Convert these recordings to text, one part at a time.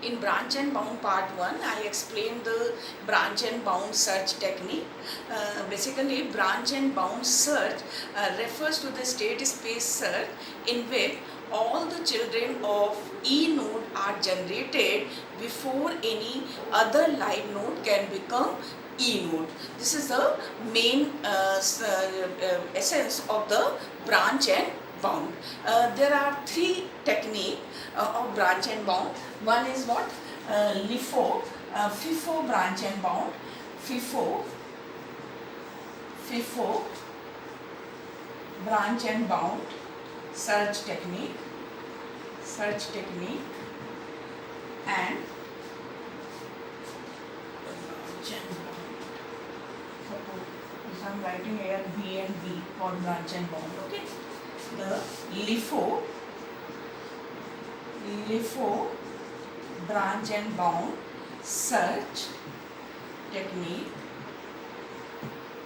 In branch and bound part 1, I explained the branch and bound search technique. Basically, branch and bound search refers to the state space search in which all the children of E node are generated before any other live node can become E node. This is the main essence of the branch and bound. There are three techniques of branch and bound. One is what? FIFO branch and bound. FIFO branch and bound search technique and branch and bound. Suppose I am writing here B and B for branch and bound. Okay. The LIFO branch and bound search technique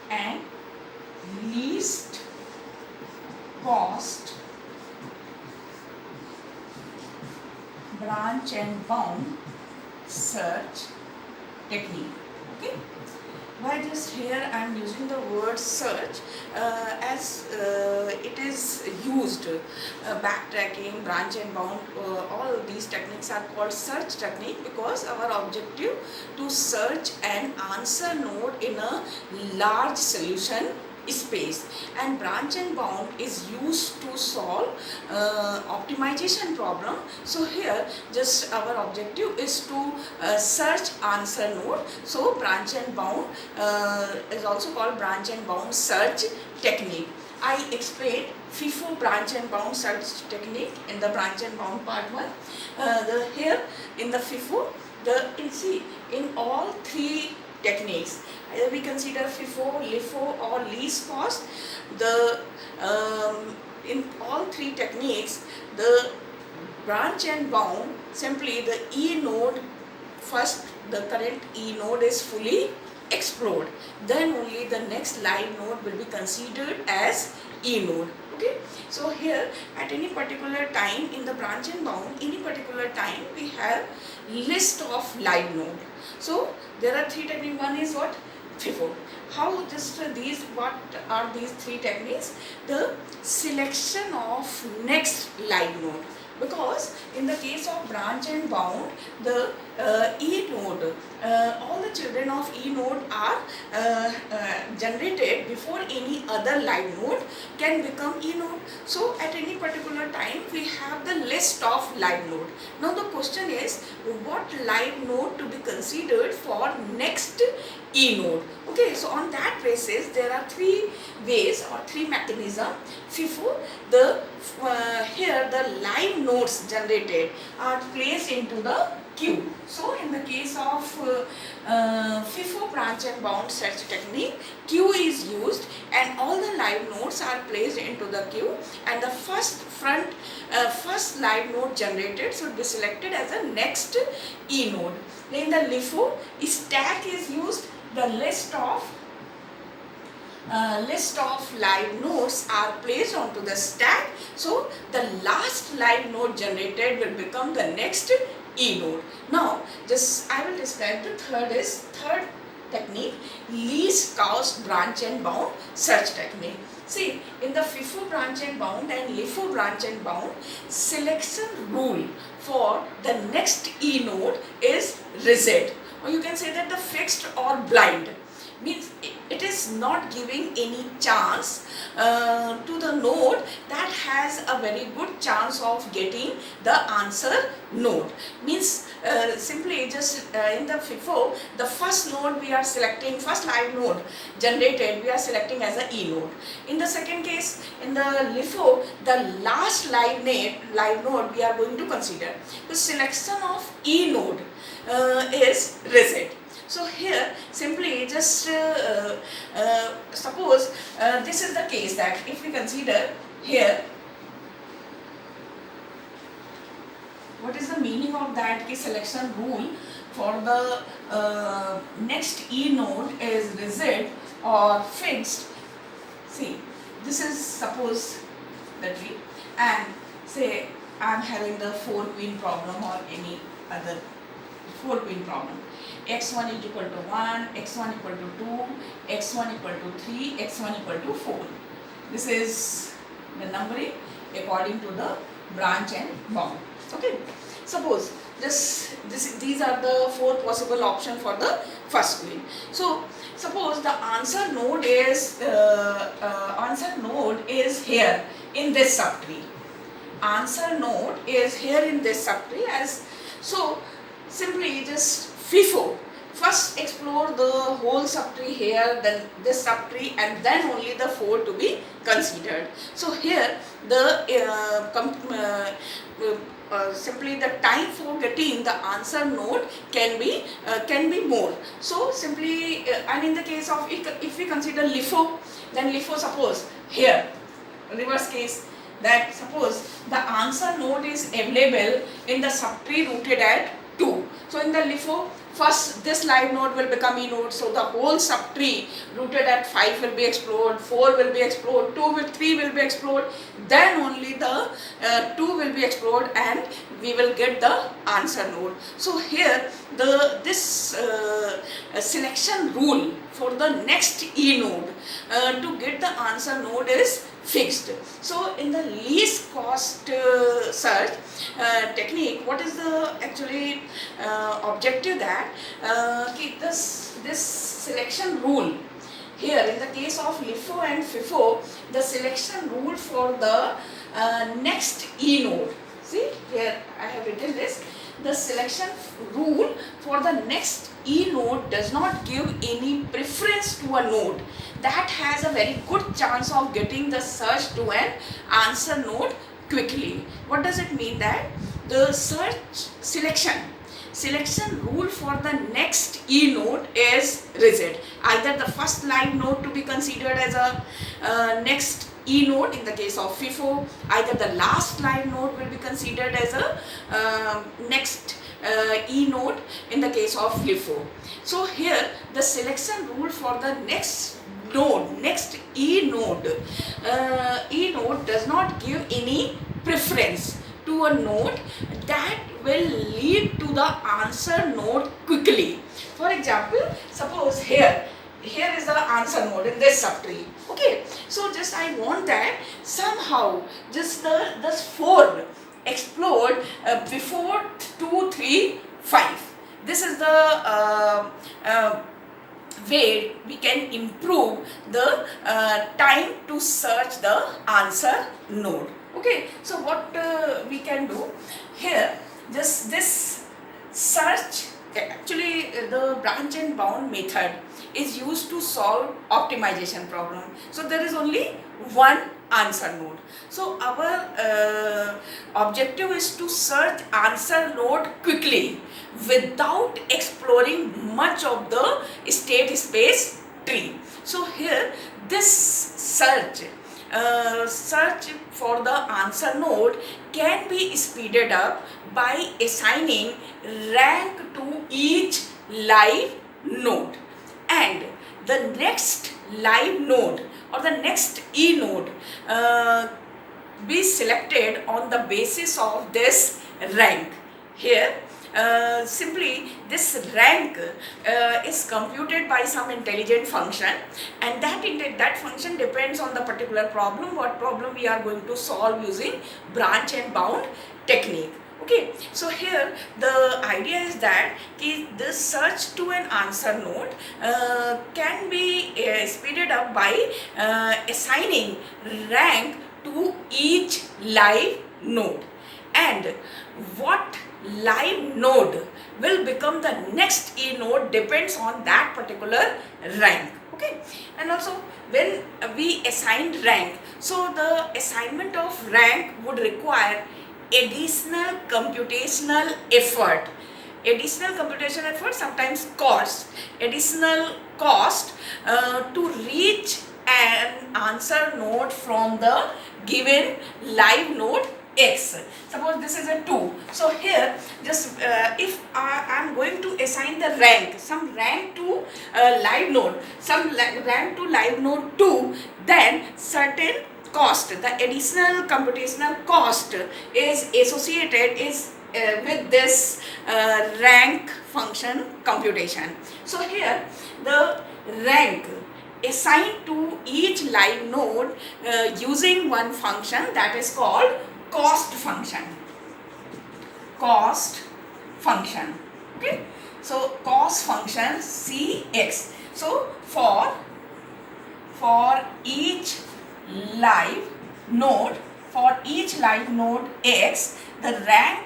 and least cost branch and bound search technique. Okay. Why just here I am using the word search as it is used backtracking, branch and bound, all these techniques are called search technique because our objective to search an answer node in a large solution space, and branch and bound is used to solve optimization problem. So here just our objective is to search answer node. So branch and bound is also called branch and bound search technique. I explained FIFO branch and bound search technique in the branch and bound part 1. Here in the FIFO, in all three techniques, either we consider FIFO, LIFO or least cost. In all three techniques, the branch and bound, simply the E node, first the current E node is fully explored, then only the next live node will be considered as E node. Okay, so here at any particular time in the branch and bound, any particular time we have list of live node. So there are three techniques. One is what? FIFO. How what are these three techniques? The selection of next live node. Because in the case of branch and bound, the E node, all the children of E node are generated before any other live node can become E node. So at any particular time we have the list of live node. Now the question is, what live node to be considered for next E node? Okay, so on that basis there are three ways or three mechanisms. FIFO, here the live nodes generated are placed into the queue. So in the case of FIFO branch and bound search technique, queue is used and all the live nodes are placed into the queue, and the first live node generated should be selected as the next E node. In the LIFO, stack is used. The list of live nodes are placed onto the stack. So the last live node generated will become the next E node. Now just I will describe the third technique, least cost branch and bound search technique. See, in the FIFO branch and bound and LIFO branch and bound, selection rule for the next E node is rigid, or you can say that the fixed or blind. Means it is not giving any chance to the node that has a very good chance of getting the answer node. Means simply just in the FIFO, the first node we are selecting, first live node generated we are selecting as a E node. In the second case, in the LIFO, the last live node we are going to consider. The selection of E node is rigid. So here simply just suppose this is the case that if we consider here, what is the meaning of that selection rule for the next E node is rigid or fixed. See, this is suppose the tree, and say I am having the 4 queen problem or any other 4 pin problem. x1 is equal to 1, x1 equal to 2, x1 equal to 3, x1 equal to 4. This is the numbering according to the branch and bound. Okay. Suppose these are the 4 possible options for the first queen. So suppose the answer node is here in this subtree. Answer node is here in this subtree. As so, simply just FIFO. First explore the whole subtree here, then this subtree, and then only the 4 to be considered. So here the simply the time for getting the answer node can be more. So simply and in the case of if we consider LIFO, then LIFO, suppose here reverse case, that suppose the answer node is available in the subtree rooted at 2. So in the LIFO, first this live node will become E node, so the whole subtree rooted at 5 will be explored, 4 will be explored, 3 will be explored, then only the 2 will be explored, and we will get the answer node. So here this selection rule for the next E node to get the answer node is fixed. So in the least cost search technique, what is the actually objective, that this selection rule here in the case of LIFO and FIFO, the selection rule for the next E node. See here I have written this. The selection rule for the next E node does not give any preference to a node that has a very good chance of getting the search to an answer node quickly. What does it mean? That the selection rule for the next E node is rigid. Either the first live node to be considered as a next E node in the case of FIFO, either the last live node will be considered as a next E node in the case of LIFO. So here the selection rule for the next E node does not give any preference to a node that will lead to the answer node quickly. For example, suppose here is the answer node in this subtree. Okay, so just I want that somehow just this 4 explored before 2, 3, 5. This is the way we can improve the time to search the answer node. Okay, so what we can do here, just this search, actually the branch and bound method is used to solve optimization problem. So there is only one answer node. So our objective is to search answer node quickly without exploring much of the state space tree. So here this search for the answer node can be speeded up by assigning rank to each live node, and the next live node or the next E node be selected on the basis of this rank. Here simply this rank is computed by some intelligent function, and that function depends on the particular problem, what problem we are going to solve using branch and bound technique. Okay, so here the idea is that this search to an answer node can be speeded up by assigning rank to each live node, and what live node will become the next E node depends on that particular rank. Okay, and also when we assign rank, so the assignment of rank would require additional computational effort. Sometimes cost, additional cost to reach an answer node from the given live node X. Suppose this is a 2. So here just if I am going to assign the rank, some rank to live node, some rank to live node 2, then certain cost, the additional computational cost is associated, is with this rank function computation. So here the rank assigned to each live node using one function that is called cost function. Cost function. Okay. So cost function Cx. So for each live node, x, the rank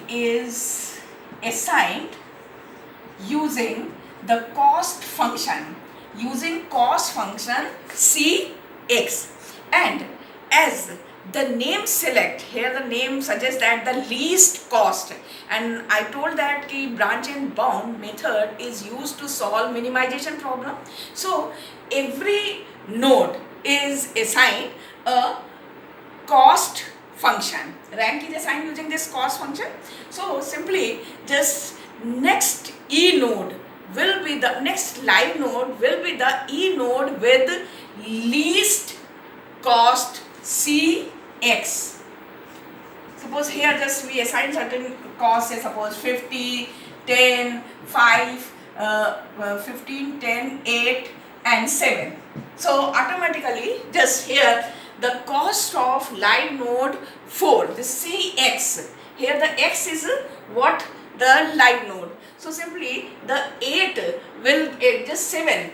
is assigned using the cost function, Cx. And as the name select, here the name suggests that the least cost, and I told that the branch and bound method is used to solve minimization problem. So every node is assigned a cost function. Rank is assigned using this cost function. So simply just next live node will be the e node with least cost Cx. Suppose here just we assign certain costs, say suppose 50, 10, 5, 15, 10, 8 and 7. So automatically just here the cost of live node 4, the Cx, here the x is what? The live node. So simply the 8 will just 7.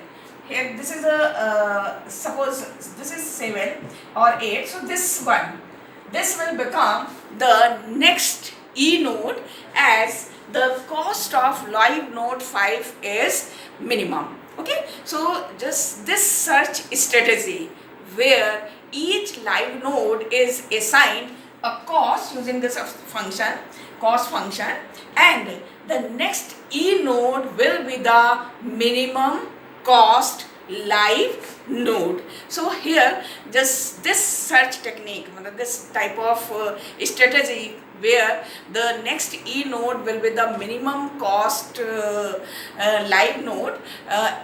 Here this is a suppose this is 7 or 8. So this will become the next e node, as the cost of live node 5 is minimum. Okay. So just this search strategy where each live node is assigned a cost using this function, cost function, and the next e node will be the minimum cost live node. So here just this search technique, this type of strategy where the next e node will be the minimum cost live node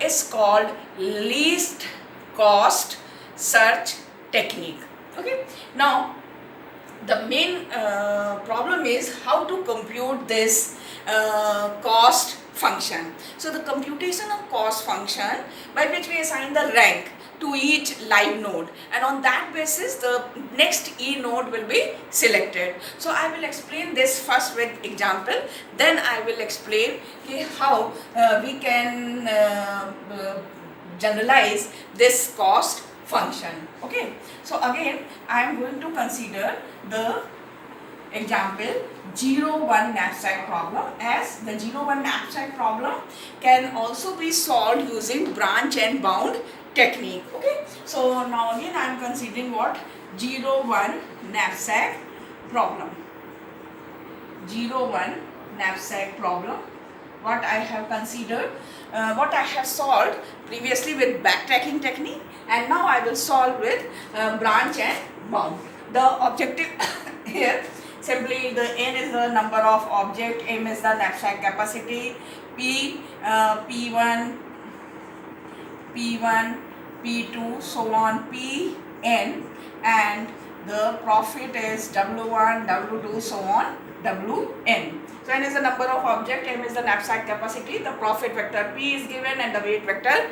is called least cost search technique. Okay. Now the main problem is how to compute this cost function. So the computation of cost function by which we assign the rank to each live node, and on that basis the next e node will be selected. So I will explain this first with example, then I will explain how we can generalize this cost function. Okay. So again I am going to consider the example 0-1 knapsack problem, as the 0-1 knapsack problem can also be solved using branch and bound technique. Okay. So now again I am considering what? 0-1 knapsack problem. 0-1 knapsack problem. What I have considered, what I have solved previously with backtracking technique, and now I will solve with branch and bound. The objective here simply the n is the number of object, m is the knapsack capacity, p, p1, p2, so on, pn, and the profit is w1, w2, so on, wn. So n is the number of object, m is the knapsack capacity, the profit vector p is given, and the weight vector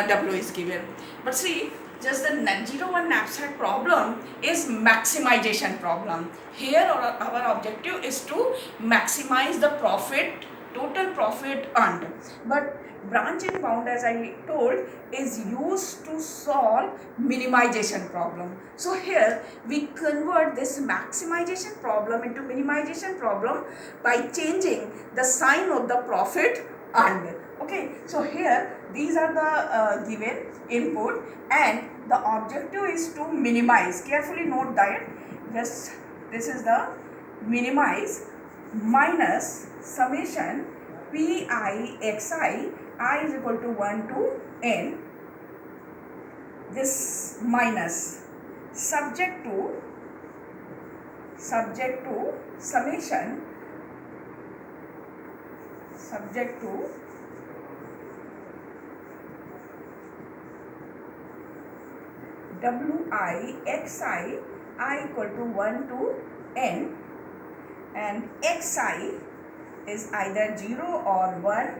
w is given. But see, just the 0-1 knapsack problem is maximization problem. Here our objective is to maximize the profit, total profit earned. But branch and bound, as I told, is used to solve minimization problem. So here we convert this maximization problem into minimization problem by changing the sign of the profit earned. Okay. So here these are the given input, and the objective is to minimize. Carefully note that just this is the minimize minus summation pi xi, I is equal to 1 to n, this minus subject to summation, subject to wi xi I equal to 1 to n, and xi is either 0 or 1,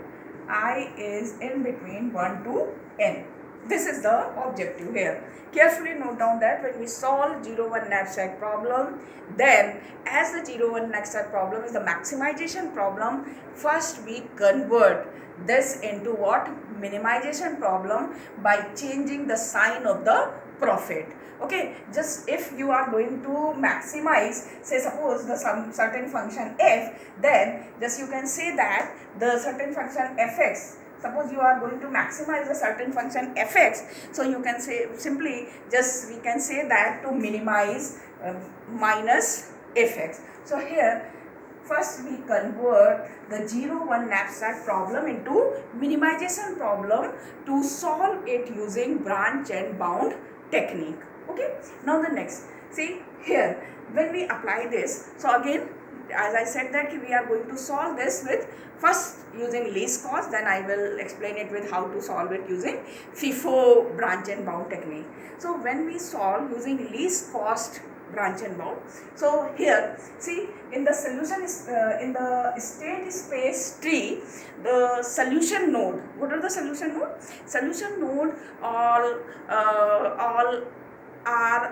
I is in between 1 to n. This is the objective here. Carefully note down that when we solve 0-1 knapsack problem, then as the 0-1 knapsack problem is the maximization problem, first we convert this into what? Minimization problem by changing the sign of the profit. Okay, just if you are going to maximize, say suppose the some certain function f, then just you can say that the certain function fx, suppose you are going to maximize a certain function fx, so you can say simply just we can say that to minimize minus fx. So here first we convert the 0-1 knapsack problem into minimization problem to solve it using branch and bound technique. Okay, now the next, see here when we apply this, so again as I said that we are going to solve this with first using least cost, then I will explain it with how to solve it using FIFO branch and bound technique. So when we solve using least cost branch and bound, so here see in the solution in the state space tree, the solution node, what are the solution node? Solution node are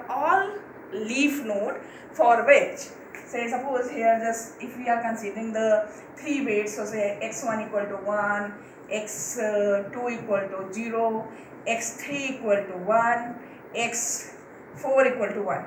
all leaf node for which, say suppose here just if we are considering the 3 weights, so say x1 equal to 1, x2 equal to 0, x3 equal to 1, x4 equal to 1.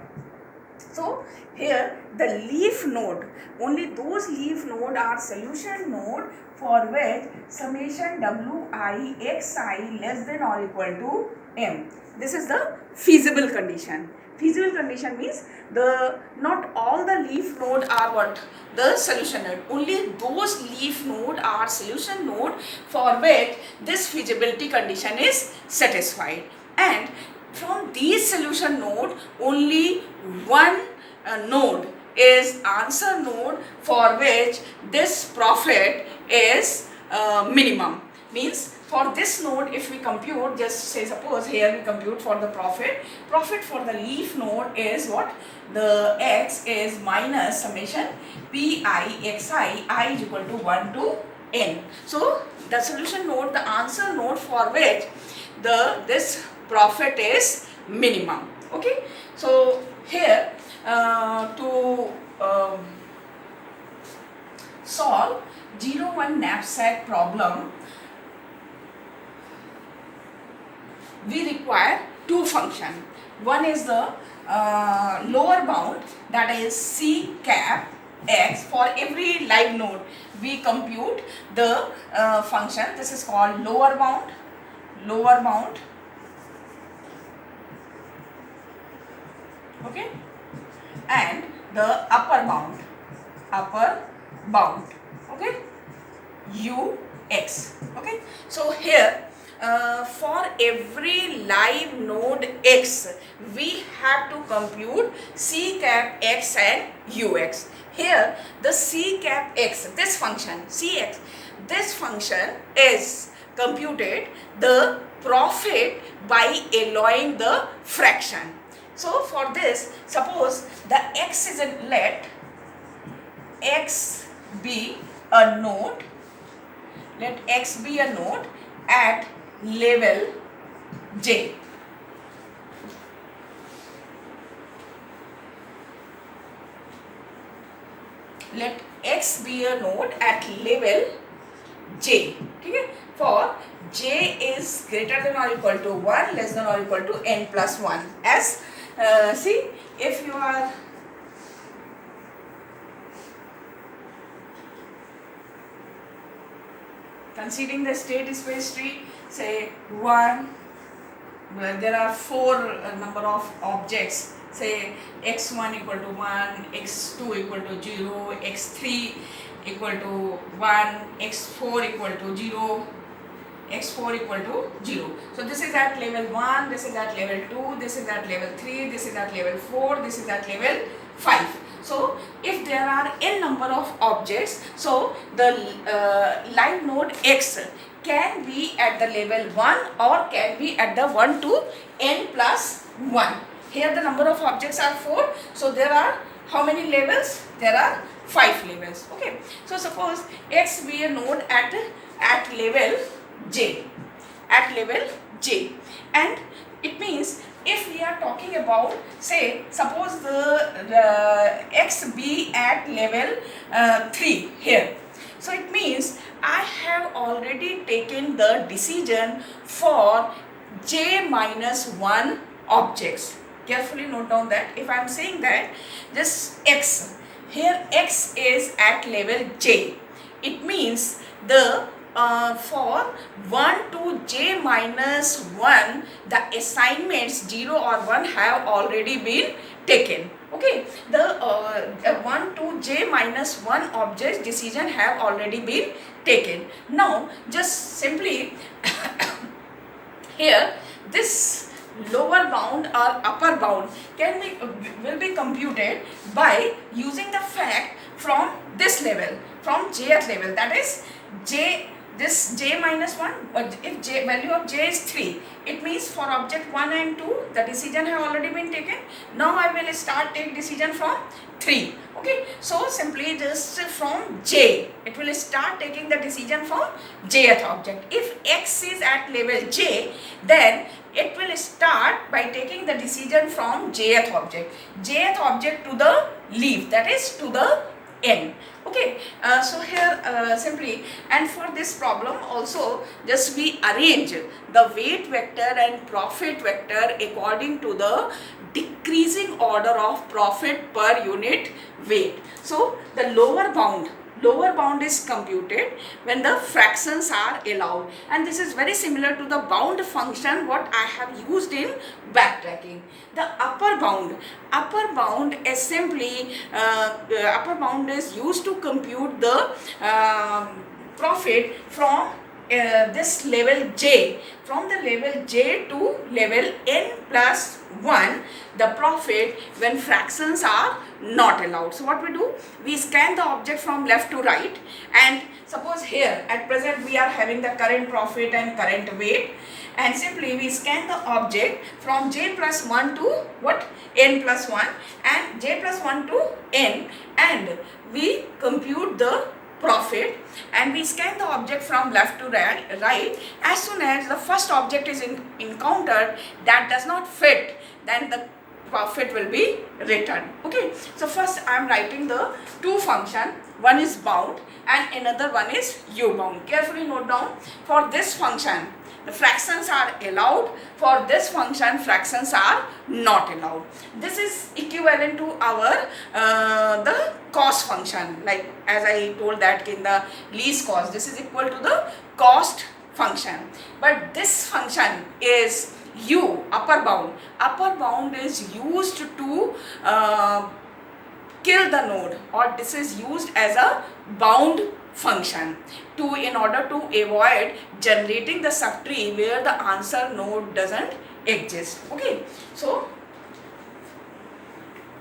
So here the leaf node, only those leaf node are solution node for which summation wi xi less than or equal to m. This is the feasible condition. Feasible condition means the not all the leaf node are what? The solution node. Only those leaf node are solution node for which this feasibility condition is satisfied. And from these solution node, only one node is answer node for which this profit is minimum. Means for this node if we compute, just say suppose here we compute for the profit for the leaf node is what? The x is minus summation pi xi I is equal to 1 to n. So the solution node, the answer node for which this profit is minimum. Okay, so here to solve 0-1 knapsack problem, we require two functions. One is the lower bound, that is c cap x. For every live node we compute the function, this is called lower bound, okay, and the upper bound, okay, ux. Okay, so here for every live node x we have to compute c cap x and ux. Here the c cap x, this function cx, this function is computed the profit by allowing the fraction. So for this, suppose the x is let x be a node, let x be a node at level j. Let x be a node at level j. Okay? For j is greater than or equal to 1, less than or equal to n plus 1. As see, if you are considering the state space tree, say 1, where there are 4 number of objects, say x1 equal to 1, x2 equal to 0, x3 equal to 1, x4 equal to 0, x4 equal to 0. So this is at level 1, this is at level 2, this is at level 3, this is at level 4, this is at level 5. So if there are n number of objects, so the live node x can be at the level 1 or can be at the 1 to n plus 1. Here the number of objects are 4. So there are how many levels? There are 5 levels. Okay. So suppose X be a node at level J. At level J. And it means if we are talking about, say, suppose the X be at level 3 here. So it means I have already taken the decision for J minus 1 objects. Carefully note down that if I am saying that just X, here X is at level J. It means the for 1 to J minus 1, the assignments 0 or 1 have already been taken. Okay, the 1 to J minus 1 object decision have already been taken. Now just simply here this lower bound or upper bound will be computed by using the fact from this level, from jth level, that is this j minus 1, if j value of j is 3, it means for object 1 and 2 the decision have already been taken. Now I will start take decision from 3. Okay, so simply just from j it will start taking the decision from jth object. If X is at level j, then it will start by taking the decision from jth object to the leaf, that is to the n. Okay, so here simply, and for this problem also just we arrange the weight vector and profit vector according to the decreasing order of profit per unit weight. So the lower bound is computed when the fractions are allowed, and this is very similar to the bound function what I have used in backtracking. The upper bound is simply is used to compute the profit from this level j, from the level j to level n plus 1, the profit when fractions are not allowed. So what we do, we scan the object from left to right, and suppose here at present we are having the current profit and current weight, and simply we scan the object from j plus 1 to what, n plus 1, and j plus 1 to n, and we compute the profit, and we scan the object from left to right. As soon as the first object is encountered that does not fit, then the profit will be returned. Okay, so first I am writing the two function, one is bound and another one is u bound. Carefully note down, for this function the fractions are allowed, for this function fractions are not allowed. This is equivalent to our the cost function, like as I told that in the least cost, this is equal to the cost function. But this function is u, upper bound is used to kill the node, or this is used as a bound function in order to avoid generating the subtree where the answer node doesn't exist. Okay, so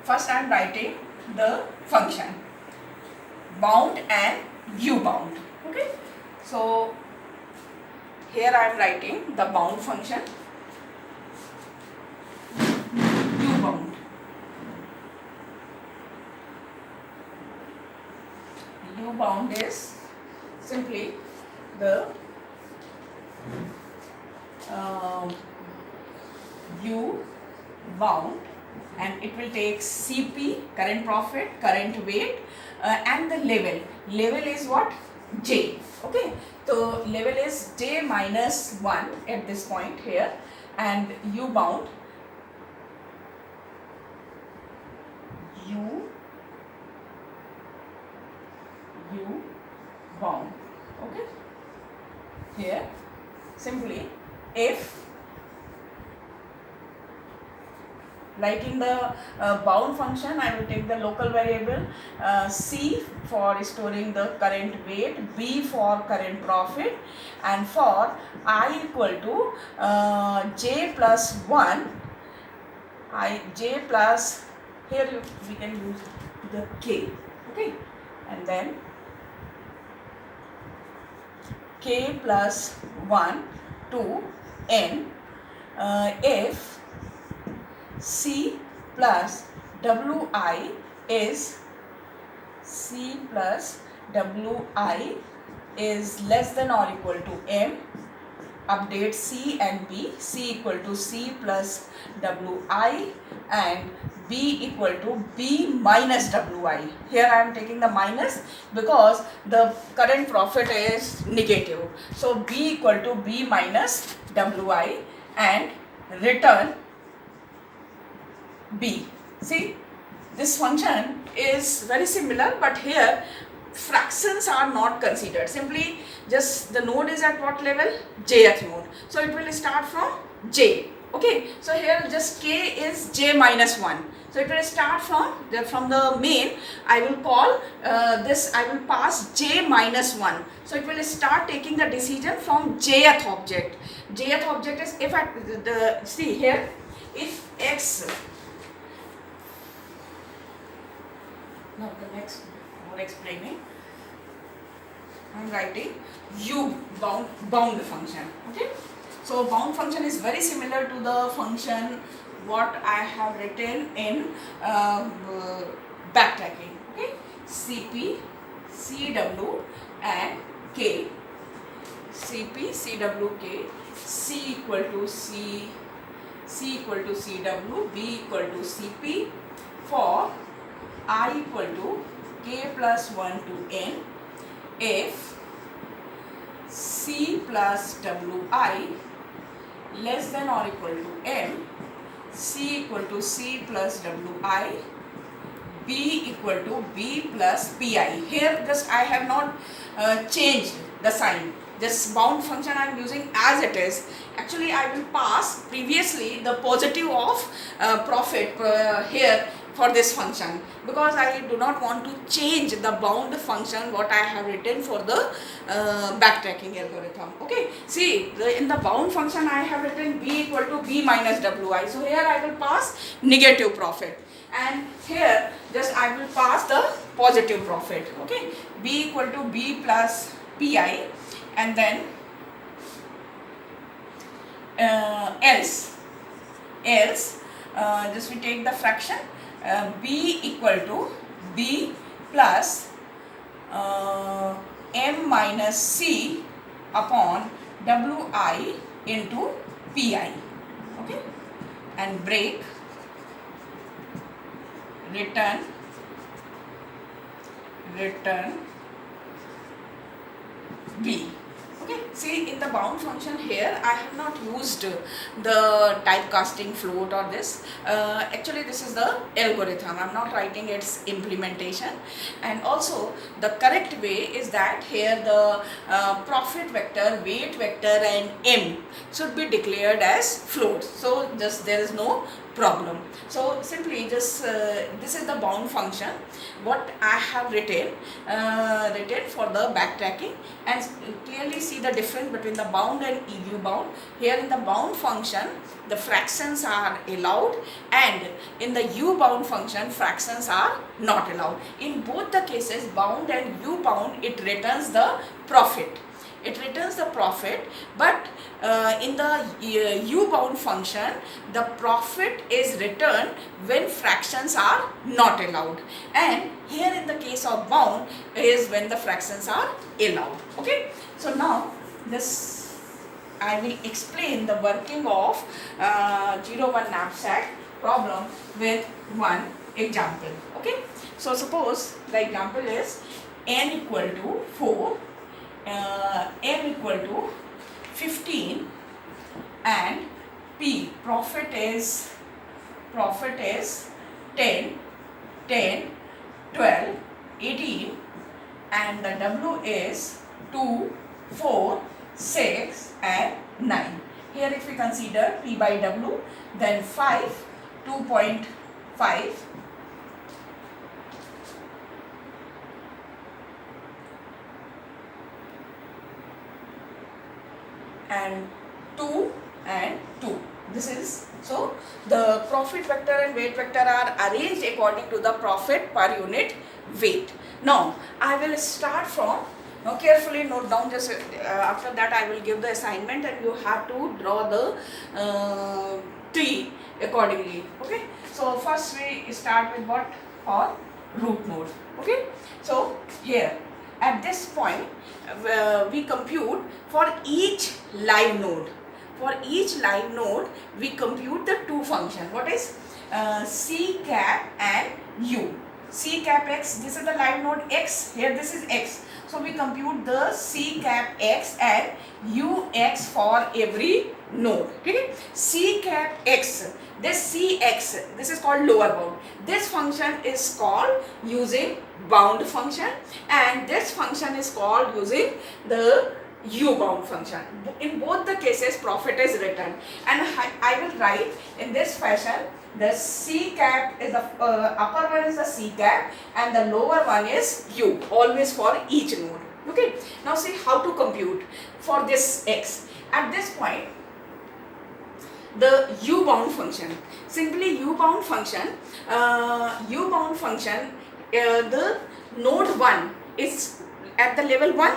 first I am writing the function bound and u bound. Okay, so here I am writing the bound function, u bound. U bound is simply the u bound, and it will take CP, current profit, current weight, and the level. Level is what? J. Okay, so level is j minus 1 at this point here, and u bound u bound. Okay, here simply if, like in the bound function, I will take the local variable C for storing the current weight, B for current profit, and for I equal to j plus 1, j plus, here we can use the k. Okay, and then k plus 1 to n if C plus Wi is C plus Wi is less than or equal to M. Update C and B. C equal to C plus Wi and B equal to B minus Wi. Here I am taking the minus because the current profit is negative. So B equal to B minus Wi and return B. See, this function is very similar, but here fractions are not considered. Simply just the node is at what level? Jth node. So it will start from J. Okay. So here just K is J minus 1. So it will start from the main. I will call this, I will pass J minus 1. So it will start taking the decision from Jth object. Jth object is if at the, see here, if X, now the next more explaining, I am writing U bound function. Okay. So bound function is very similar to the function what I have written in backtracking. Okay. Cp, Cw and K. Cp, Cw, K. C equal to C equal to Cw, B equal to Cp for I equal to K plus 1 to N if C plus Wi less than or equal to M, C equal to C plus Wi, B equal to B plus Pi. Here just I have not changed the sign. This bound function I am using as it is. Actually I will pass previously the positive of profit here for this function because I do not want to change the bound function what I have written for the backtracking algorithm. Okay. See, in the bound function I have written B equal to B minus Wi. So here I will pass negative profit and here just I will pass the positive profit. Okay. B equal to B plus Pi and then else just we take the fraction B equal to B plus M minus C upon Wi into Pi. Okay. And break, return B. Okay. See, in the bound function here I have not used the typecasting float or this. Actually this is the algorithm. I am not writing its implementation, and also the correct way is that here the profit vector, weight vector and M should be declared as float. So just there is no problem. So simply just this is the bound function what I have written for the backtracking, and clearly see the difference between the bound and EU bound. Here in the bound function the fractions are allowed and in the U bound function fractions are not allowed. In both the cases, bound and U bound, it returns the profit. It returns the profit, but in the U bound function the profit is returned when fractions are not allowed, and here in the case of bound is when the fractions are allowed. Okay. So now this I will explain the working of 01 knapsack problem with one example. Okay. So suppose the example is n equal to 4, m equal to 15 and P profit is 10, 12, 18 and the W is 2, 4, 6 and 9. Here if we consider P by W, then 5, 2.5 and 2 and 2. This is, so the profit vector and weight vector are arranged according to the profit per unit weight. Now I will start from, now carefully note down, just after that I will give the assignment and you have to draw the tree accordingly. Okay, so first we start with what? For root node. Okay, so here at this point we compute for each live node. For each live node we compute the two functions. What is C cap and U. C cap x, this is the live node x, here this is x. So we compute the C cap x and U x for every node. Okay? C cap x, this Cx, this is called lower bound. This function is called using bound function, and this function is called using the U-bound function. In both the cases profit is written, and I will write in this fashion. The C cap is the upper one is the C cap and the lower one is U, always for each node. Okay, now see how to compute for this x. At this point the U-bound function, simply U-bound function, the node 1 is at the level 1.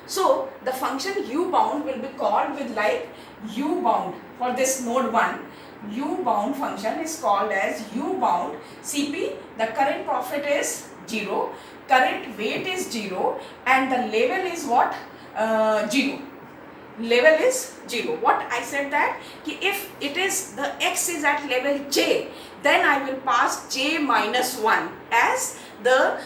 So the function U-bound will be called with like U-bound for this node 1. U-bound function is called as U-bound CP. The current profit is 0, current weight is 0, and the level is what? 0. Level is 0. What I said that if it is the x is at level j, then I will pass j minus 1 as the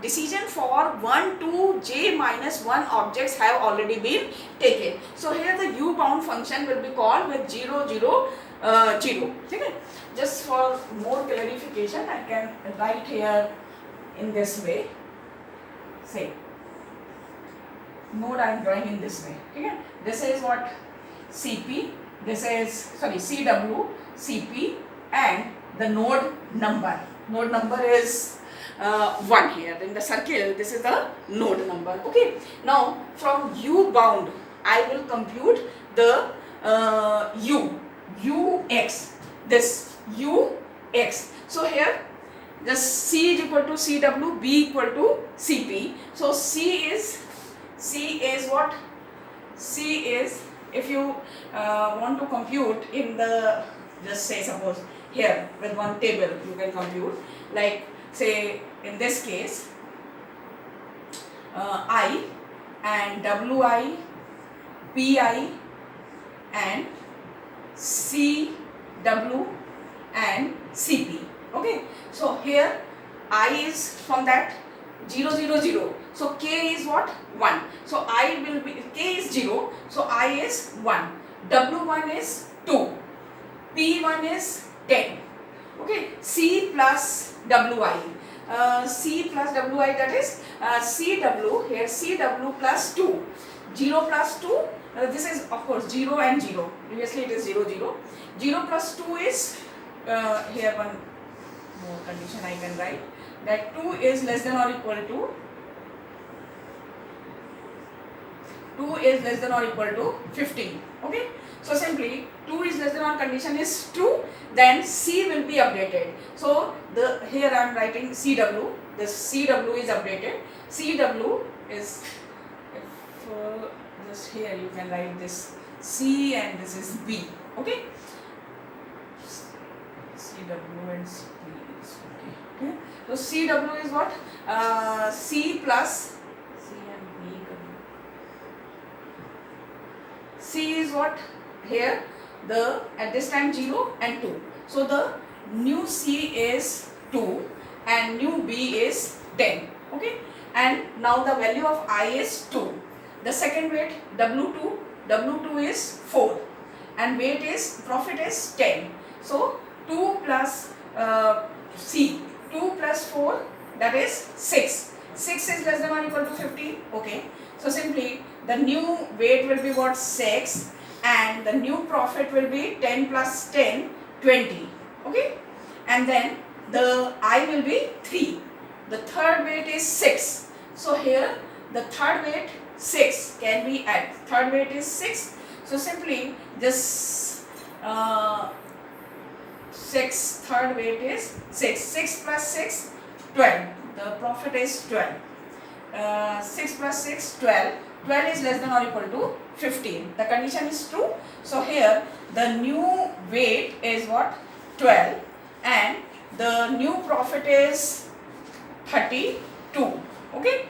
decision for 1 to j minus 1 objects have already been taken. So here the U-bound function will be called with 0, 0, 0. Okay? Just for more clarification, I can write here in this way. Say, node I am drawing in this way. Okay? This is what? CP. This is CW, CP, and the node number. Node number is 1 here. In the circle, this is the node number. Okay. Now from U bound, I will compute the Ux. This Ux. So here just C is equal to CW, B equal to CP. So C is what? C is, if you want to compute in the, just say suppose here with one table you can compute, like say in this case I and Wi, Pi and CW and CP. Okay, so here I is from that 0, 0, 0. So K is what? 1. So I will be, K is 0. So I is 1. W1 is 2. P1 is 10. Okay. C plus Wi. C plus Wi, that is CW. Here CW plus 2. 0 plus 2. This is of course 0 and 0. Previously it is 0, 0. 0 plus 2 is here one more condition I can write, that 2 is less than or equal to 15. Okay, so simply 2 is less than or condition is 2, then C will be updated. So the here I am writing CW. This CW is updated. CW is, if just here you can write this C and this is B. Okay, CW and C is okay. So CW is what? C plus C and B. C is what? Here the at this time 0 and 2. So the new C is 2 and new B is 10. Okay, and now the value of I is 2. The second weight W2 is 4 and weight is profit is 10. So 2 plus C, 2 plus 4, that is 6. 6 is less than or equal to 15. Okay, so simply the new weight will be what? 6, and the new profit will be 10 plus 10, 20. Okay, and then the I will be 3. The third weight is 6. So here the third weight 6 can be add. Third weight is 6. So simply this 6, third weight is 6. 6 plus 6, 12. The profit is 12. 6 plus 6, 12. 12 is less than or equal to 15. The condition is true. So here the new weight is what? 12, and the new profit is 32. Okay,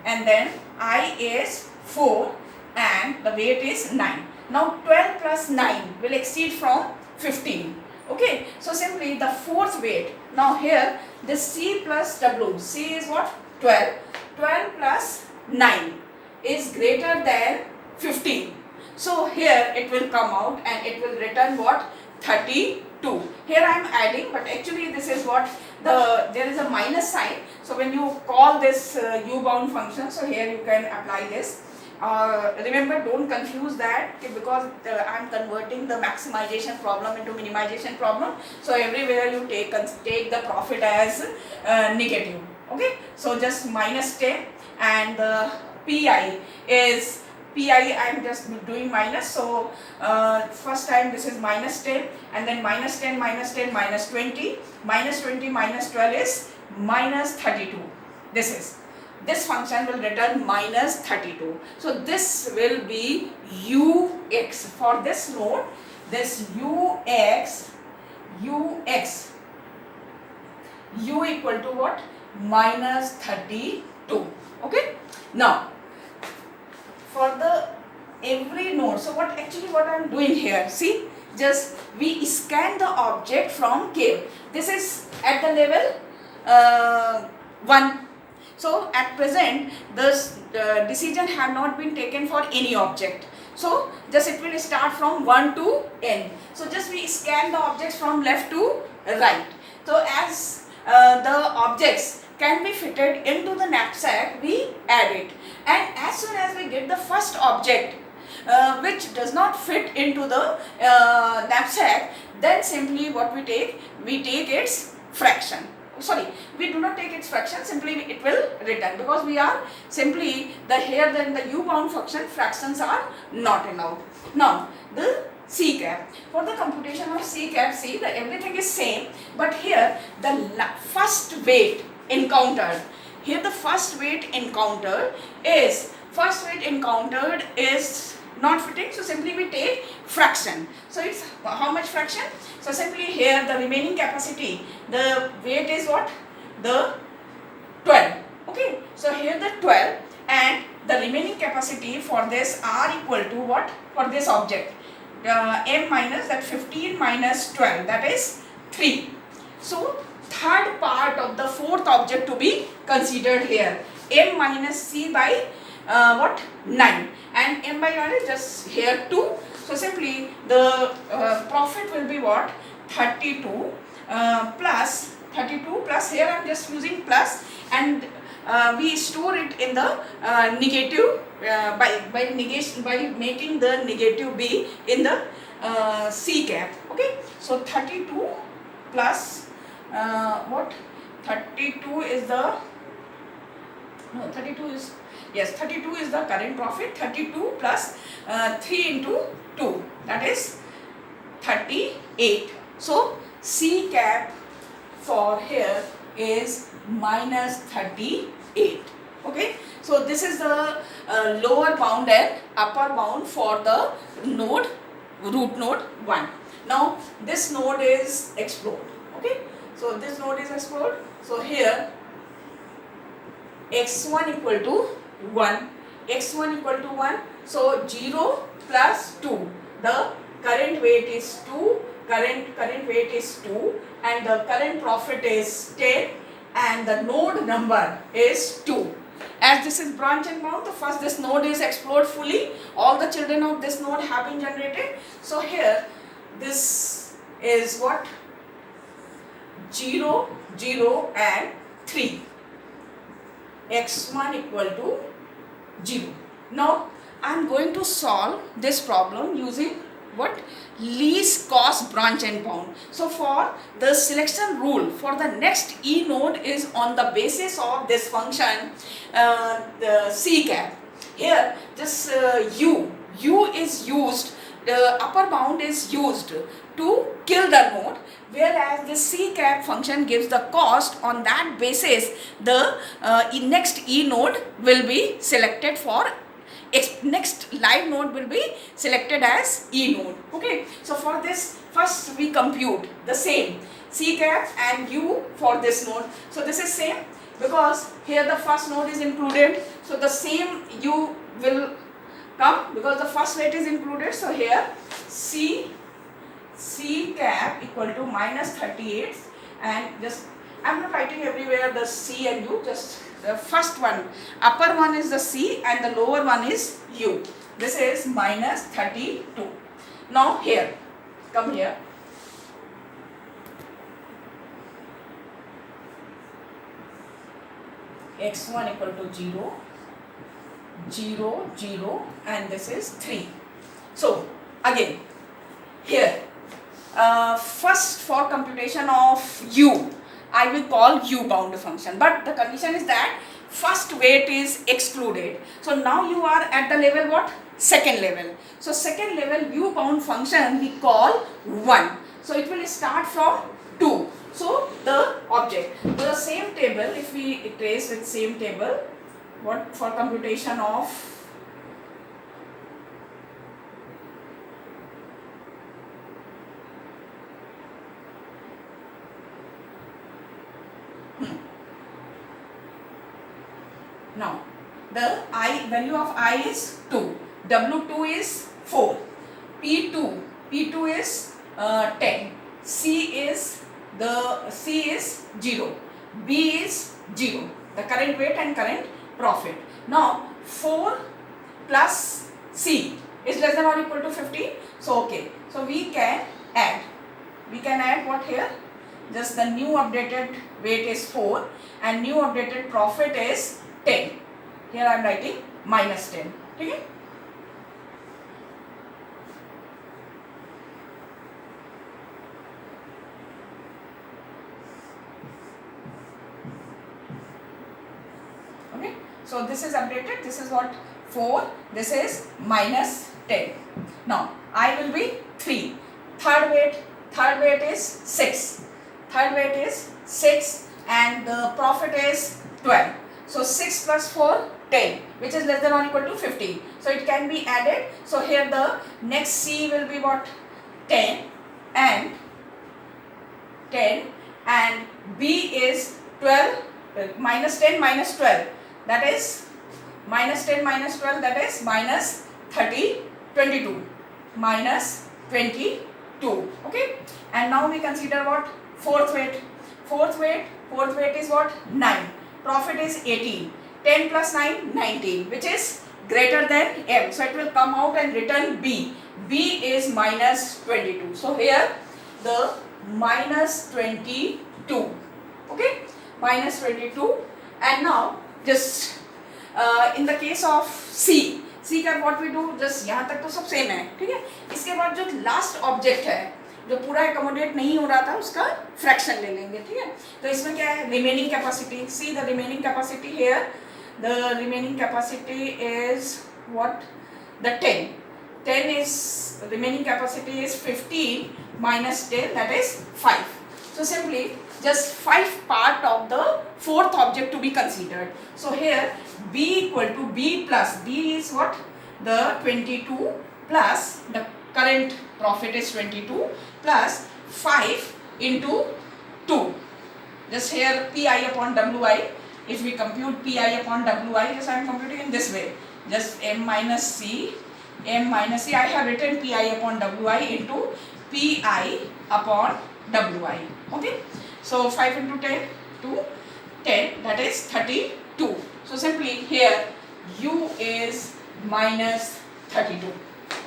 and then I is 4 and the weight is 9. Now 12 plus 9 will exceed from 15. Okay, so simply the fourth weight. Now here this C plus W. C is what? 12. 12 plus 9 is greater than 15. So here it will come out and it will return what? 32. Here I am adding, but actually this is what there is a minus sign. So when you call this U-bound function, so here you can apply this. Remember, don't confuse that, because I am converting the maximization problem into minimization problem. So everywhere you take the profit as negative. Okay, so just minus 10, and the PI is I am just doing minus. So first time this is minus 10, and then minus 10 minus 10 minus 20, minus 20 minus 12 is minus 32. This function will return minus 32. So this will be ux for this node. This ux u equal to what? Minus 32. Okay. Now for the every node, so what I am doing here, see, just we scan the object from K. This is at the level 1. So at present this decision have not been taken for any object. So just it will start from 1 to n. So just we scan the objects from left to right. So as the objects can be fitted into the knapsack, we add it, and as soon as we get the first object which does not fit into the knapsack, then simply what we take its fraction. Sorry, we do not take its fraction, simply it will return, because we are simply here then the U-bound function fractions are not allowed. Now the C cap. For the computation of C cap, see that everything is same, but here the first weight encountered, is not fitting, so simply we take fraction. So it's how much fraction? So simply here the remaining capacity, the weight is what? The 12. Okay, so here the 12, and the remaining capacity for this R equal to what? For this object, m minus that 15 minus 12, that is 3. So third part of the fourth object to be considered here, m minus c by what? 9, and m by 9 is just here 2. So simply the profit will be what? 32 plus here I am just using plus, and we store it in the negative by negation, by making the negative be in the C cap. Okay, so 32 plus what? 32 is the 32 is the current profit. 32 plus 3 into 2, that is 38. So C cap for here is minus 38. Okay, so this is the lower bound and upper bound for the node, root node 1. Now this node is explored. Okay, so this node is explored. So here x1 equal to 1, so 0 plus 2, the current weight is 2, current weight is 2, and the current profit is 10, and the node number is 2. As this is branch and bound, the first this node is explored fully, all the children of this node have been generated. So here this is what? 0, 0 and 3. x1 equal to 0. Now I am going to solve this problem using what? Least cost branch and bound. So for the selection rule for the next E node is on the basis of this function, the C cap. Here this U is used, the upper bound is used to kill the node, whereas the C cap function gives the cost. On that basis the next E node will be selected for next live node will be selected as E node. Okay, so for this first we compute the same C cap and U for this node. So this is same because here the first node is included, so the same U will come because the first weight is included. So here C cap equal to minus 38, and just I am not writing everywhere the C and U, just the first one, upper one is the C and the lower one is U. This is minus 32. Now here, come here. X1 equal to 0, 0, 0, and this is 3. So again, here, first for computation of U, I will call U bound function, but the condition is that first weight is excluded. So now you are at the level what? Second level. So second level U bound function we call 1. So it will start from 2. So the object, so the same table, if we trace with same table, what for computation of now the value of I is 2, W2 is 4, P2 is 10, C is 0, B is 0, the current weight and current profit. Now 4 plus C is less than or equal to 15. So okay, so we can add what here? Just the new updated weight is 4 and new updated profit is 10. Here I am writing minus 10. Okay? Okay, so this is updated, this is what 4, this is minus 10. Now I will be 3. Third weight is 6. Third weight is 6 and the profit is 12. So 6 plus 4, 10, which is less than or equal to 15. So it can be added. So here the next C will be what? 10 and B is 12, minus 10 minus 12. That is minus 10 minus 12, that is minus 22. Minus 22. Okay. And now we consider what? Fourth weight. Fourth weight is what? 9. Profit is 18. 10 plus 9, 19, which is greater than M. So it will come out and return B. B is minus 22. So here the minus 22. Okay, minus 22. And now just in the case of C का what we do, just यहाँ तक तो सब same है, ठीक है. इसके बाद जो लास्ट ऑब्जेक्ट है जो पूरा एकोमोडेट नहीं हो रहा था उसका फ्रैक्शन ले लेंगे, ठीक है. तो इसमें क्या है? Remaining capacity. See the remaining capacity here. The remaining capacity is what? The 10. 10 is, remaining capacity is 15 minus 10, that is 5. So simply just 5 part of the fourth object to be considered. So here B equal to B plus, B is what? The 22 plus the current profit is 22 plus 5 into 2. Just here Pi upon Wi. If we compute Pi upon Wi, just I am computing in this way. Just M minus C. I have written Pi upon Wi into Pi upon Wi. Okay. So 5 into 10 to 10, that is 32. So simply here U is minus 32.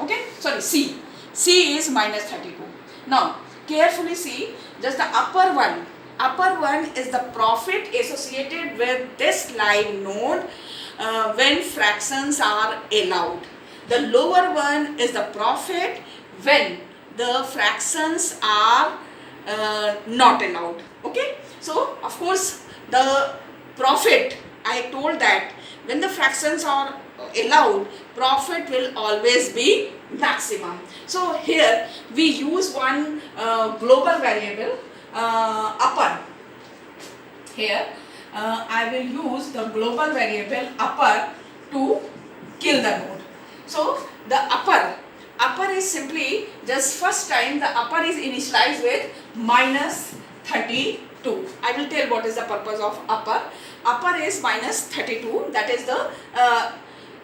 Okay. Sorry, C is minus 32. Now carefully see, just the upper one. Upper one is the profit associated with this live node when fractions are allowed. The lower one is the profit when the fractions are not allowed. Okay. So of course the profit, I told that when the fractions are allowed, profit will always be maximum. So here we use one global variable upper. Here I will use the global variable upper to kill the node. So the upper is simply just first time the upper is initialized with minus 32. I will tell what is the purpose of upper. Upper is minus 32. That is the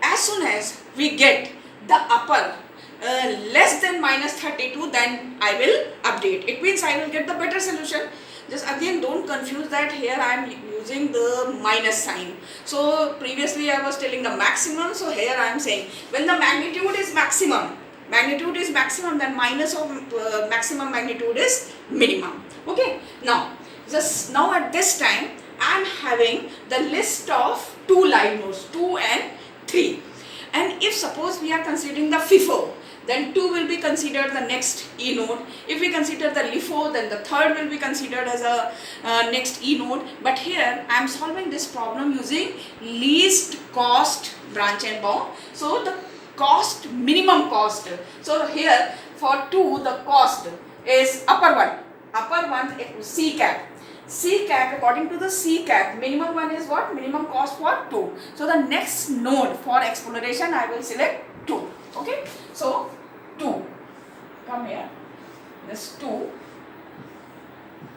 as soon as we get the upper less than minus 32, then I will update. It means I will get the better solution. Just again don't confuse that here I am using the minus sign. So previously I was telling the maximum, so here I am saying when the magnitude is maximum, then minus of maximum magnitude is minimum. Okay, now at this time I am having the list of 2 live nodes, 2 and 3, and if suppose we are considering the FIFO, then 2 will be considered the next E node. If we consider the LIFO, then the third will be considered as a next E node. But here I am solving this problem using least cost branch and bound. So the cost, minimum cost. So here for 2 the cost is upper one C cap. C cap, according to the C cap, minimum one is what? Minimum cost for 2. So the next node for exploration I will select 2. Okay, so 2, come here, this 2,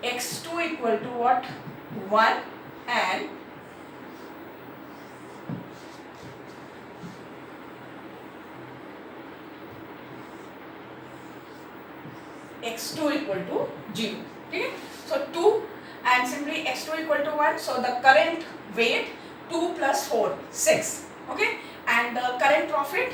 x2 equal to what? 1 and x2 equal to 0. Okay, so 2 and simply x2 equal to 1. So the current weight 2 plus 4, 6. Okay, and the current profit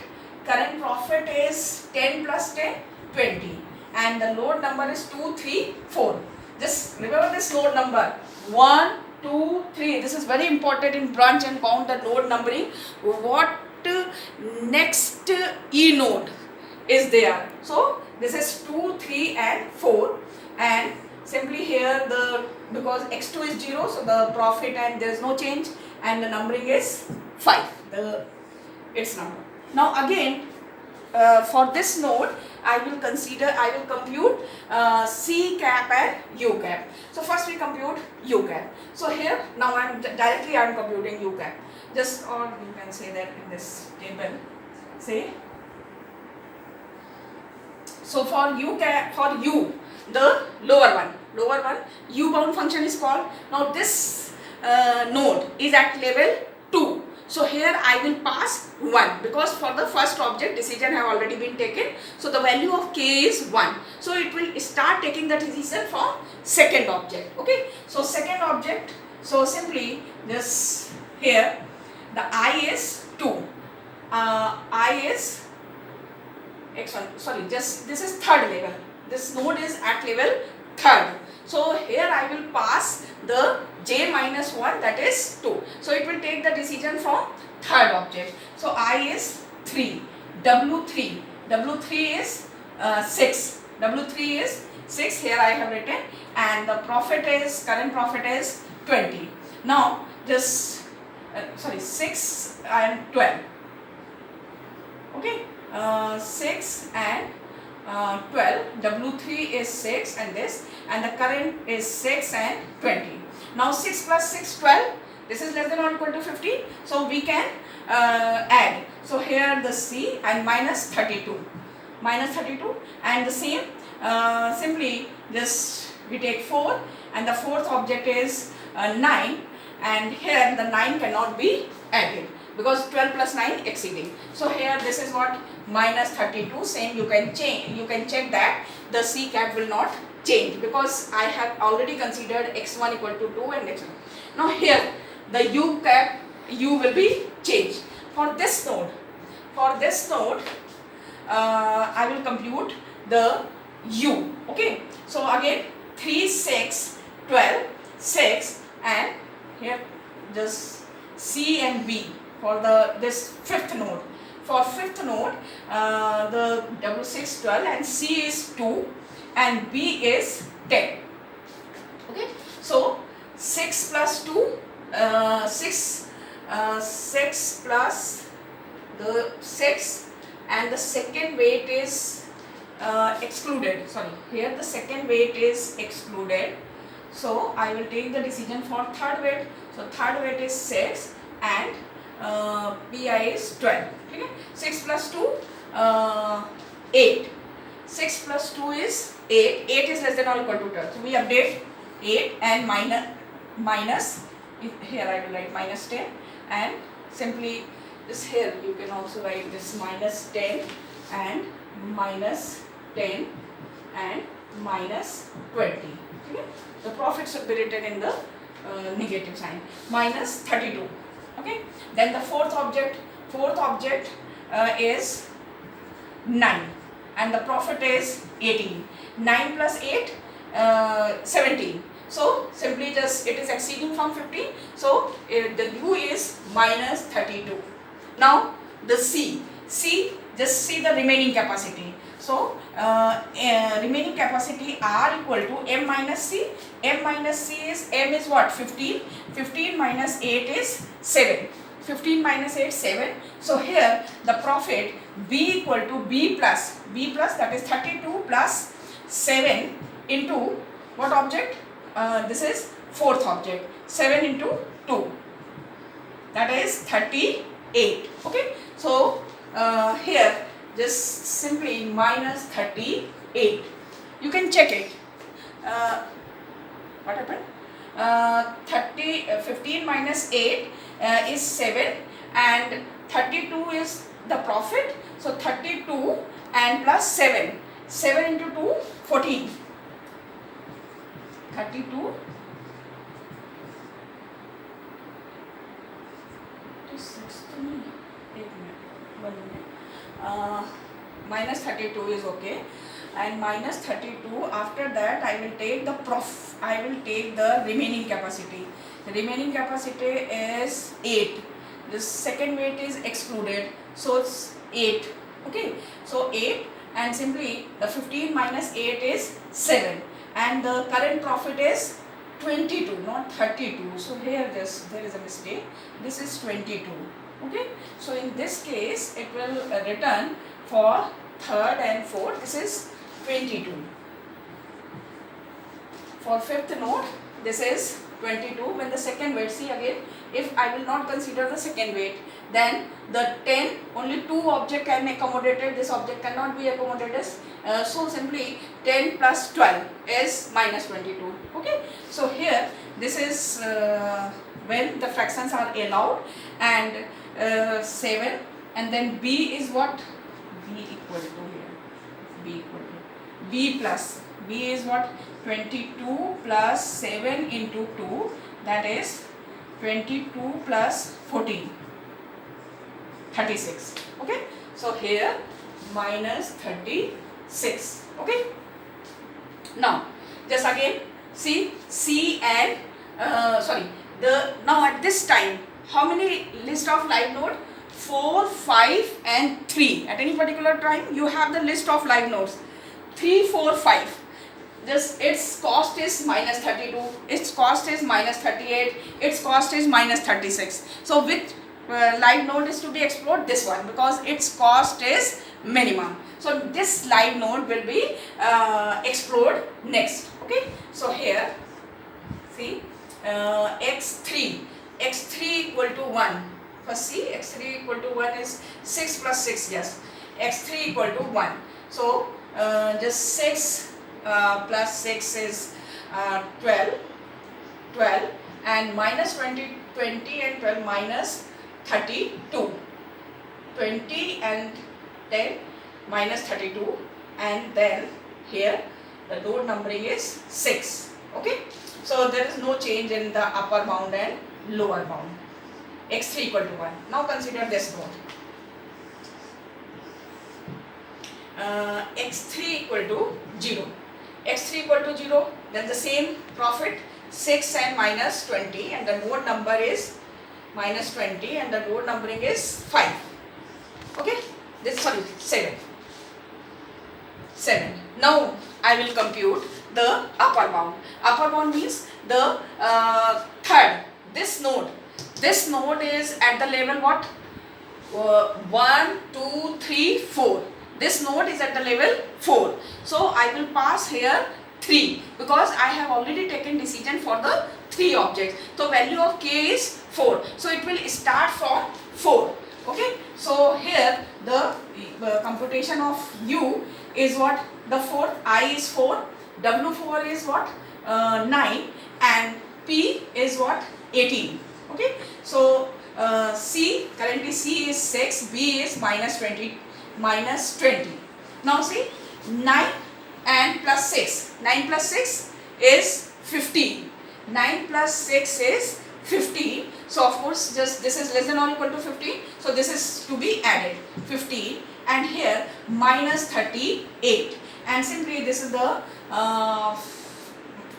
is 10 plus 10, 20, and the load number is 2, 3, 4. Just remember this load number 1, 2, 3. This is very important in branch and bound, the node numbering. What next E node is there? So this is 2, 3 and 4, and simply here because x2 is 0, so the profit and there is no change, and the numbering is 5, its number. Now again for this node I will compute C cap and U cap. So first we compute U cap. So here now I am computing U cap. Just, or you can say that in this table, say. So for U cap, for U, the lower one, U bound function is called. Now this node is at level 2. So here I will pass 1 because for the first object decision have already been taken. So the value of k is 1. So it will start taking the decision from second object. Okay. So second object. So simply this here the I is 2. I is x1. Sorry, just this is third level. This node is at level third. So here I will pass the j minus 1, that is 2. So it will take the decision from third object. So I is 3, W3 is 6, W3 is 6 here I have written, and the current profit is 20. Now this 6 and 12. Okay, 6 and 12, W3 is 6 and this, and the current is 6 and 20. Now 6 plus 6, 12, this is less than or equal to 50, so we can add. So here the C and minus 32, and the same simply just we take 4 and the fourth object is 9, and here the 9 cannot be added because 12 plus 9 exceeding. So here this is what minus 32, same you can check that the C cap will not change because I have already considered x1 equal to 2 and x1. Now here the U cap, U will be changed. For this node I will compute the U. Okay, so again 3, 6, 12, 6, and here just C and B for this fifth node. For fifth node the W6 12 and C is 2 and B is 10. Okay, so 6 plus 2, 6 plus the 6, and the second weight is excluded. Sorry, here the second weight is excluded. So I will take the decision for third weight. So third weight is 6 and PI is 12. ठीक है. 6 plus 2 8. 6 plus 2 is 8. 8 is less than or equal to 12. So we update 8 and minus here I will write minus 10, and simply this here you can also write this minus 10 and minus 10 and minus 20. Okay? The profit should be written in the negative sign. Minus 32. Okay. Then the fourth object is 9 and the profit is 18. 9 plus 8 17. So simply just it is exceeding from 15. So the U is minus 32. Now the C just see the remaining capacity. So remaining capacity R equal to M minus C. M minus C is M is what? 15. 15 minus 8 is 7. 15 minus 8 7. So here the profit B equal to B plus that is 32 plus 7 into what object? This is fourth object. 7 into 2, that is 38. Okay. So here just simply minus 38. You can check it. What happened? 15 minus 8 is 7 and 32 is the profit. So 32 and plus 7. 7 into 2, 14. 32 minus 32 is okay, and minus 32. After that I will take the remaining capacity. The remaining capacity is 8. The second weight is excluded, so it's 8. Okay, so 8, and simply the 15 minus 8 is 7, and the current profit is 22, not 32. So here there is a mistake. This is 22. Okay, so in this case it will return for third and fourth. This is 22. For fifth node this is 22. When the second weight, see again, if I will not consider the second weight, then the 10, only 2 object can be accommodated. This object cannot be accommodated. So simply 10 plus 12 is minus 22. Okay, so here this is when the fractions are allowed, and 7, and then B is what? B equal to here. B equal to B plus. B is what? 22 plus 7 into 2, that is 22 plus 14. 36. Okay, so here minus 36. Okay, now just again see C and now at this time how many list of live node? 4, 5 and 3. At any particular time you have the list of live nodes 3, 4, 5. Just its cost is minus 32, its cost is minus 38, its cost is minus 36. So which live node is to be explored? This one, because its cost is minimum. So this live node will be explored next. Okay, so here see x3 equal to 1. First see x3 equal to 1 is 6 plus 6. Yes, x3 equal to 1. So just 6 plus 6 is 12, and minus 20 and 12 minus 32. 20 and 10 minus 32, and then here the node numbering is 6. Okay, so there is no change in the upper bound and lower bound. X3 equal to 1. Now consider this node. X3 equal to 0. X3 equal to 0, then the same profit 6 and minus 20, and the node number is minus 20, and the node numbering is 5. Okay, this 7. Now I will compute the upper bound. Upper bound means the third. This node is at the level what? 1, 2, 3, 4. This node is at the level 4. So I will pass here 3 because I have already taken decision for the 3 objects. So value of k is 4. So it will start from 4. Okay, so here the computation of u is what? The 4, I is 4, w4 is what? 9, and p is what? 18. Okay, so c, currently c is 6, b is minus 20. Now see, 9 and plus 6, 9 plus 6 is 15, 9 plus 6 is 15. So of course just this is less than or equal to 15, so this is to be added, 15, and here minus 38, and simply this is the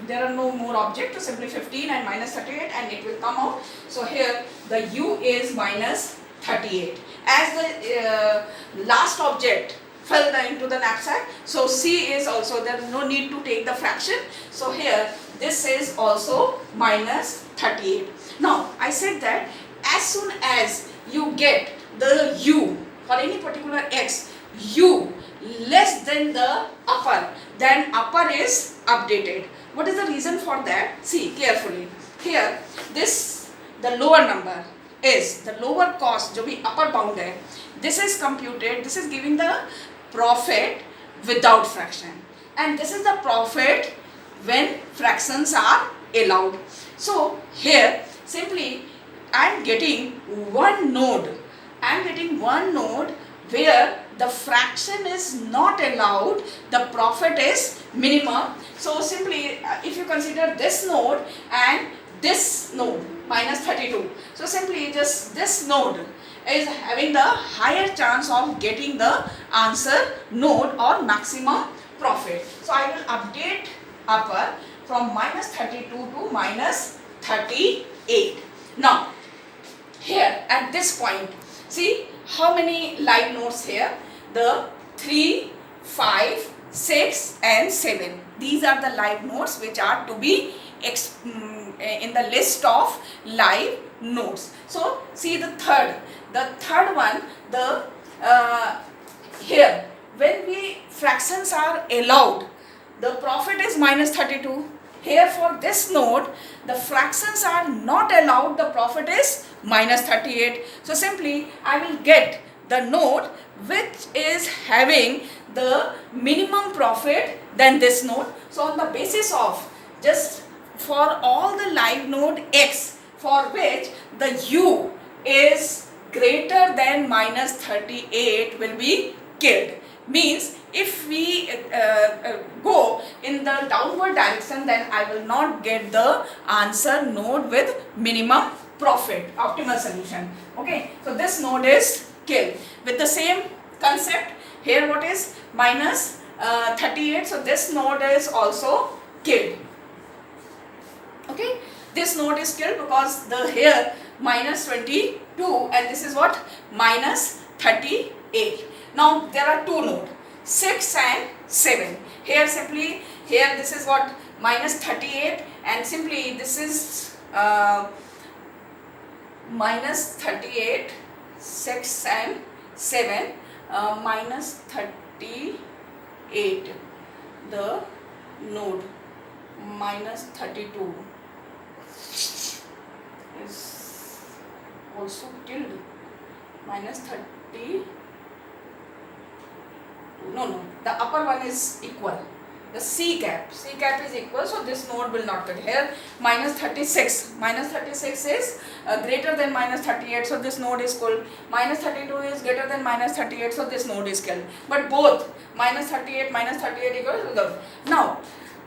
there are no more object, so simply 15 and minus 38 and it will come out. So here the u is minus 38. As the last object fell into the knapsack, so c is also, there is no need to take the fraction, so here this is also minus 38. Now I said that as soon as you get the u for any particular x, u less than the upper, then upper is updated. What is the reason for that? See carefully. Here this, the lower number is the lower cost, जो भी upper bound है, this is computed, this is giving the profit without fraction, and this is the profit when fractions are allowed. So here simply I am getting one node, where the fraction is not allowed, the profit is minimum. So simply if you consider this node and this node minus 32, so simply just this node is having the higher chance of getting the answer node or maximum profit. So I will update upper from minus 32 to minus 38. Now here at this point, see how many live nodes here? The 3, 5, 6 and 7. These are the live nodes which are to be in the list of live nodes. So see the third one, the here when we fractions are allowed, the profit is minus 32. Here for this node, the fractions are not allowed, the profit is minus 38. So simply I will get the node which is having the minimum profit than this node. So on the basis of just for all the live node x for which the u is greater than minus 38 will be killed. Means if we go in the downward direction, then I will not get the answer node with minimum profit, optimal solution. Okay, so this node is killed. With the same concept, here what is minus 38, so this node is also killed. Okay, this node is killed because the here minus 22 and this is what? Minus 38. Now there are two nodes, 6 and 7. Here simply, here this is what? Minus 38, and simply this is minus 38, 6 and 7, minus 38, the node minus 32 is also killed. Minus 30, no, the upper one is equal. The C cap is equal, so this node will not kill. Here minus 36 is greater than minus 38, so this node is killed. Minus 32 is greater than minus 38, so this node is killed. But both minus 38 equals to. Now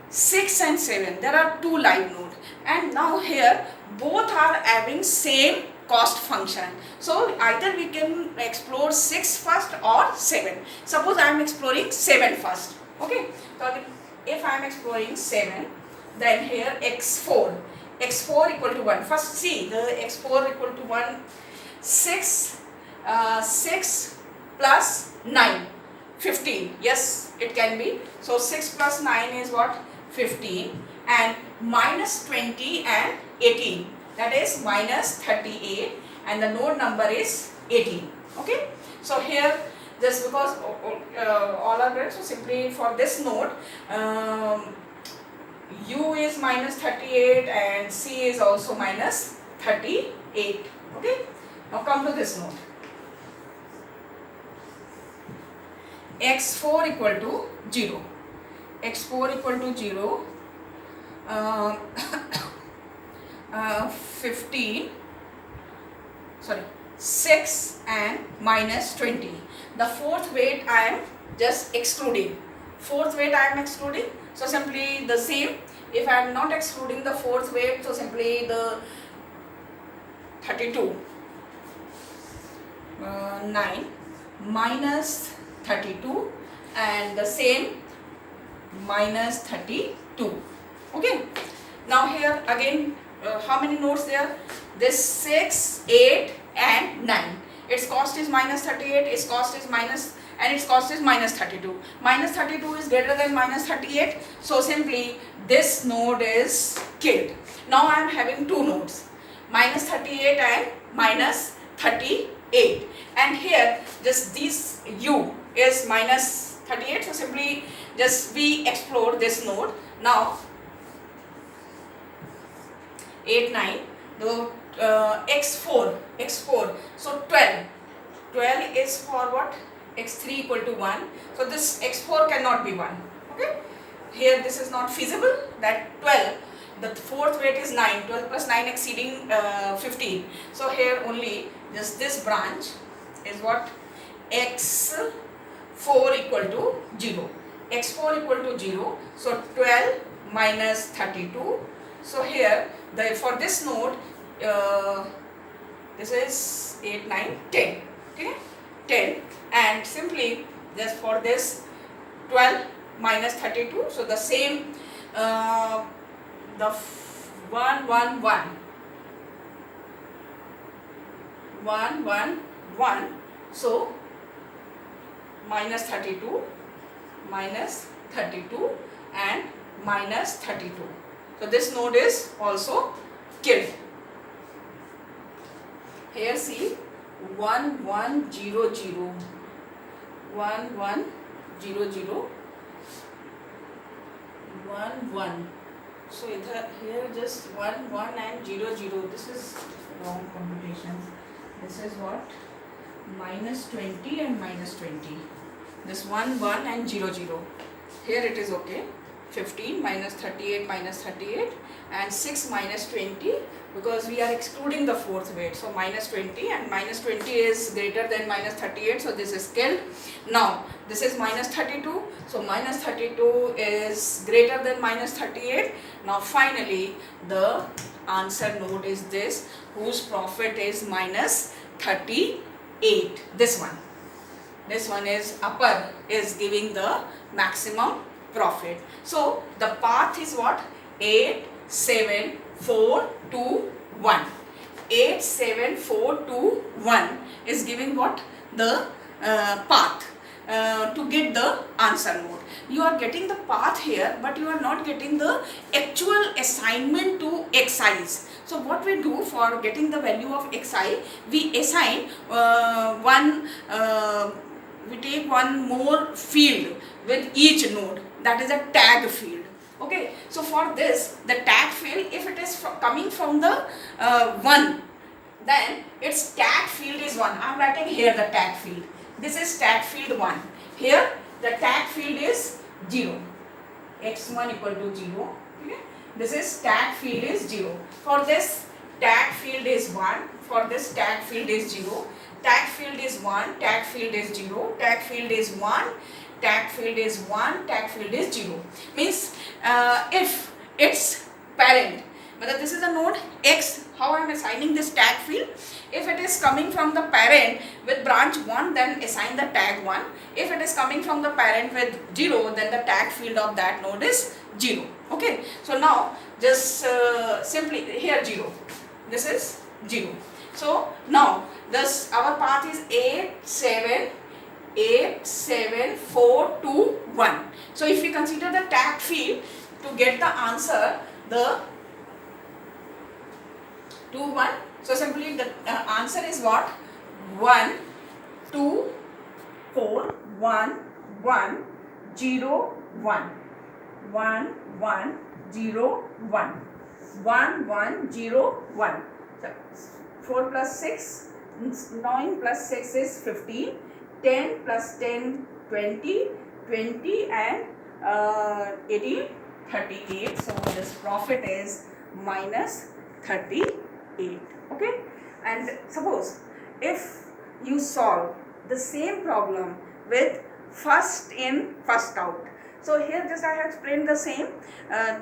6 and 7, there are two live nodes, and now here both are having same cost function. So either we can explore 6 first or 7. Suppose I am exploring 7 first. Okay, so if I am exploring 7, then here x4 equal to 1. First see the x4 equal to 1. 6 plus 9, 15. Yes, it can be. So 6 plus 9 is what? 15, and minus 20 and 18, that is minus 38, and the node number is 18. Okay, so here just because all are correct, so simply for this node u is minus 38 and c is also minus 38. Okay, now come to this node. x4 equal to 0. x4 equal to 0. 15, sorry, 6 and minus 20. The fourth weight I am just excluding. Fourth weight I am excluding. So simply the same. If I am not excluding the fourth weight, so simply the 32. 9 minus 32 and the same minus 32. Okay. Now here again, how many nodes there? This 6, 8 and 9. Its cost is minus 38, its cost is minus, and its cost is minus 32. Minus 32 is greater than minus 38. So simply this node is killed. Now I am having two nodes, minus 38 and minus 38. And here just this u is minus 38. So simply just we explore this node. Now 8, 9, the x4, so 12 is for what? x3 equal to 1. So this x4 cannot be 1. Okay, here this is not feasible, that 12, the fourth weight is 9, 12 plus 9 exceeding 15. So here only just this branch is what? x4 equal to 0. x4 equal to 0. So 12 minus 32. So here for this node, this is 8, 9, 10. Okay, 10, and simply just for this 12 minus 32. So the same, the 1, 1, 1, 1, 1, 1. So minus 32, minus 32 and minus 32. So this node is also killed. Here see 1, 1, 0, 0, 1, 1, 0, 0, 1, 1. So here just 1, 1 and 0, 0. This is wrong computation. This is what? Minus 20 and minus 20. This 1, 1 and 0, 0. Here it is okay. 15 minus 38 minus 38 and 6 minus 20, because we are excluding the fourth weight. So minus 20 and minus 20 is greater than minus 38. So this is killed. Now this is minus 32. So minus 32 is greater than minus 38. Now finally the answer node is this, whose profit is minus 38. This one is upper, is giving the maximum profit. So the path is what? 8, 7, 4, 2, 1. 8, 7, 4, 2, 1 is giving what? The path to get the answer node. You are getting the path here, but you are not getting the actual assignment to xi's. So what we do for getting the value of xi, we assign we take one more field with each node, that is a tag field. Okay, so for this, the tag field, if it is coming from the 1, then its tag field is 1. I am writing here the tag field. This is tag field 1. Here the tag field is 0. x1 equal to 0. Okay? This is tag field is 0. For this tag field is 1. For this tag field is 0. Tag field is 1. Tag field is 0. Tag field is 1. Tag field is 1, tag field is 0. Means if its parent, whether this is a node x, how I am assigning this tag field? If it is coming from the parent with branch 1, then assign the tag 1. If it is coming from the parent with 0, then the tag field of that node is 0. Okay, so now just simply here 0. This is 0. So now this our path is 8, 7, 8, 7, 4, 2, 1. So if we consider the tag field to get the answer, the 2, 1. So simply the answer is what? 1, 2, 4, 1, 1, 0, 1. 1, 1, 0, 1. 1, 1, 0, 1. So 4 plus 6, 9 plus 6 is 15. 10 plus 10 20, 20 and 18, 38. So this profit is minus 38. Okay. And suppose if you solve the same problem with first in, first out. So here just I have explained the same.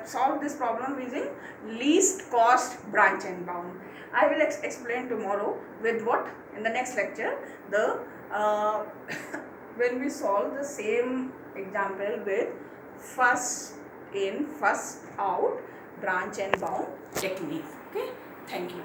Solve this problem using least cost branch and bound. I will explain tomorrow with what in the next lecture, the when we solve the same example with first in, first out branch and bound technique. Okay, thank you.